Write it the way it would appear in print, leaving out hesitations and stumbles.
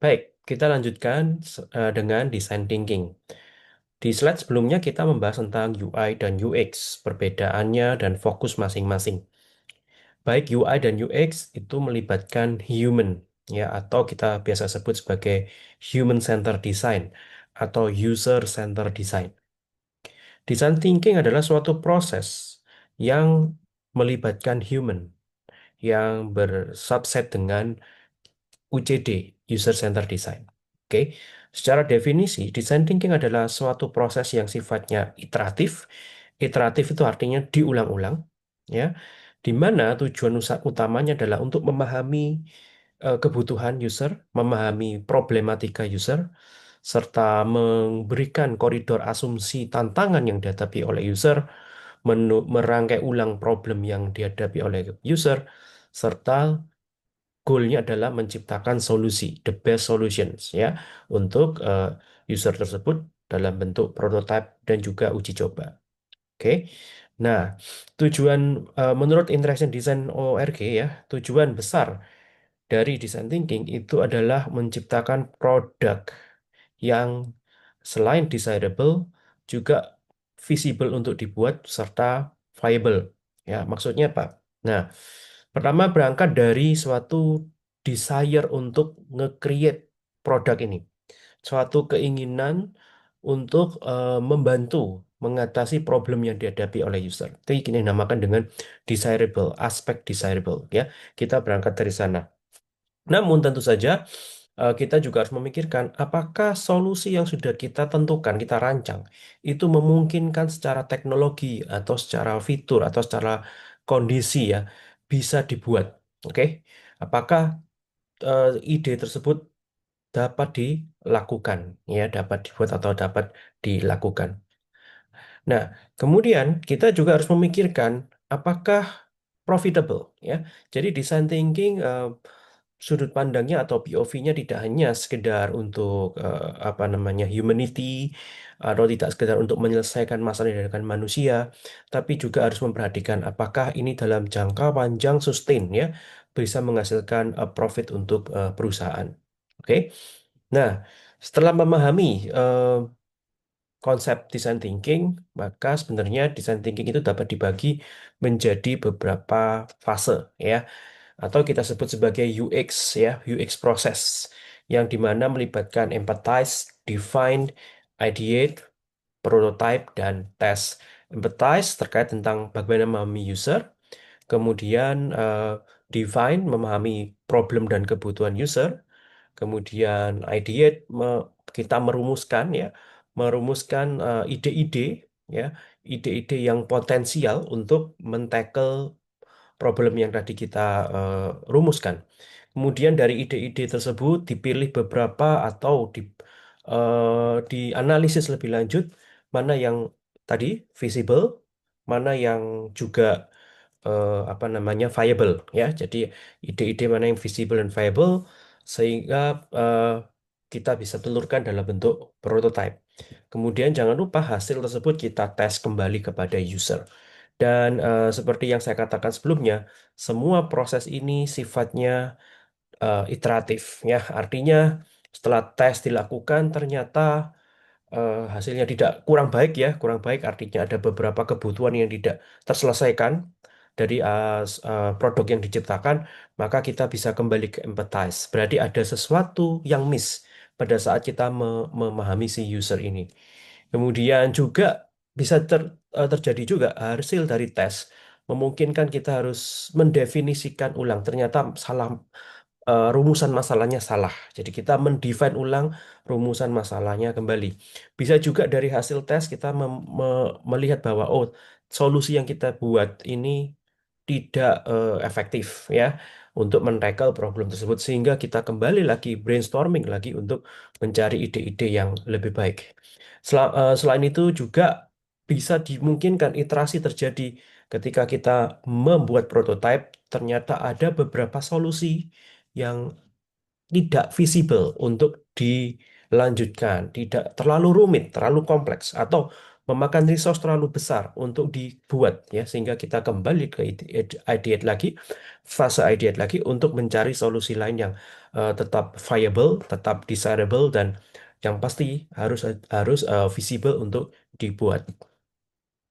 Baik, kita lanjutkan dengan design thinking. Di slide sebelumnya kita membahas tentang UI dan UX, perbedaannya dan fokus masing-masing. Baik UI dan UX itu melibatkan human, ya, atau kita biasa sebut sebagai human center design atau user center design. Design thinking adalah suatu proses yang melibatkan human, yang bersubset dengan UCD, User Centered Design. Oke, secara definisi, design thinking adalah suatu proses yang sifatnya iteratif. Iteratif itu artinya diulang-ulang, ya, di mana tujuan utamanya adalah untuk memahami kebutuhan user, memahami problematika user, serta memberikan koridor asumsi tantangan yang dihadapi oleh user, merangkai ulang problem yang dihadapi oleh user, serta goalnya adalah menciptakan solusi, the best solutions ya, untuk user tersebut dalam bentuk prototype dan juga uji coba. Oke. Nah, tujuan menurut Interaction Design ORG ya, tujuan besar dari design thinking itu adalah menciptakan produk yang selain desirable juga visible untuk dibuat serta viable. Ya, maksudnya apa? Nah, pertama berangkat dari suatu desire untuk nge-create produk ini, suatu keinginan untuk membantu mengatasi problem yang dihadapi oleh user. Itu yang dinamakan dengan desirable, aspek desirable ya. Kita berangkat dari sana. Namun tentu saja kita juga harus memikirkan apakah solusi yang sudah kita tentukan, kita rancang, itu memungkinkan secara teknologi atau secara fitur atau secara kondisi ya bisa dibuat. Oke, apakah ide tersebut dapat dilakukan ya, dapat dibuat atau dapat dilakukan. Nah, kemudian kita juga harus memikirkan apakah profitable ya. Jadi design thinking sudut pandangnya atau POV-nya tidak hanya sekedar untuk apa namanya humanity atau tidak sekedar untuk menyelesaikan masalah yang dihadapi manusia, tapi juga harus memperhatikan apakah ini dalam jangka panjang sustain ya bisa menghasilkan profit untuk perusahaan. Oke. Nah, setelah memahami konsep design thinking, maka sebenarnya design thinking itu dapat dibagi menjadi beberapa fase ya, atau kita sebut sebagai UX ya, UX proses yang dimana melibatkan empathize, define, ideate, prototype, dan test. Empathize terkait tentang bagaimana memahami user, kemudian define memahami problem dan kebutuhan user, kemudian ideate kita merumuskan ya, merumuskan ide-ide ya, ide-ide yang potensial untuk men-tackle problem yang tadi kita rumuskan. Kemudian dari ide-ide tersebut dipilih beberapa atau dianalisis lebih lanjut mana yang tadi visible, mana yang juga apa namanya viable ya. Jadi ide-ide mana yang visible dan viable sehingga eh, kita bisa telurkan dalam bentuk prototype. Kemudian jangan lupa hasil tersebut kita tes kembali kepada user. Dan seperti yang saya katakan sebelumnya, semua proses ini sifatnya iteratif ya. Artinya setelah tes dilakukan ternyata hasilnya tidak kurang baik ya, kurang baik artinya ada beberapa kebutuhan yang tidak terselesaikan dari produk yang diciptakan, maka kita bisa kembali ke empathize. Berarti ada sesuatu yang miss pada saat kita memahami si user ini. Kemudian juga bisa terjadi juga hasil dari tes memungkinkan kita harus mendefinisikan ulang. Ternyata salah rumusan masalahnya salah. Jadi kita mendefine ulang rumusan masalahnya kembali. Bisa juga dari hasil tes kita melihat bahwa oh solusi yang kita buat ini tidak efektif ya untuk men-tackle problem tersebut sehingga kita kembali lagi brainstorming lagi untuk mencari ide-ide yang lebih baik. Selain itu juga bisa dimungkinkan iterasi terjadi ketika kita membuat prototipe ternyata ada beberapa solusi yang tidak visible untuk dilanjutkan, tidak terlalu rumit, terlalu kompleks, atau memakan resource terlalu besar untuk dibuat ya, sehingga kita kembali ke ideate lagi, fase ideate lagi untuk mencari solusi lain yang tetap viable, tetap desirable, dan yang pasti harus harus visible untuk dibuat.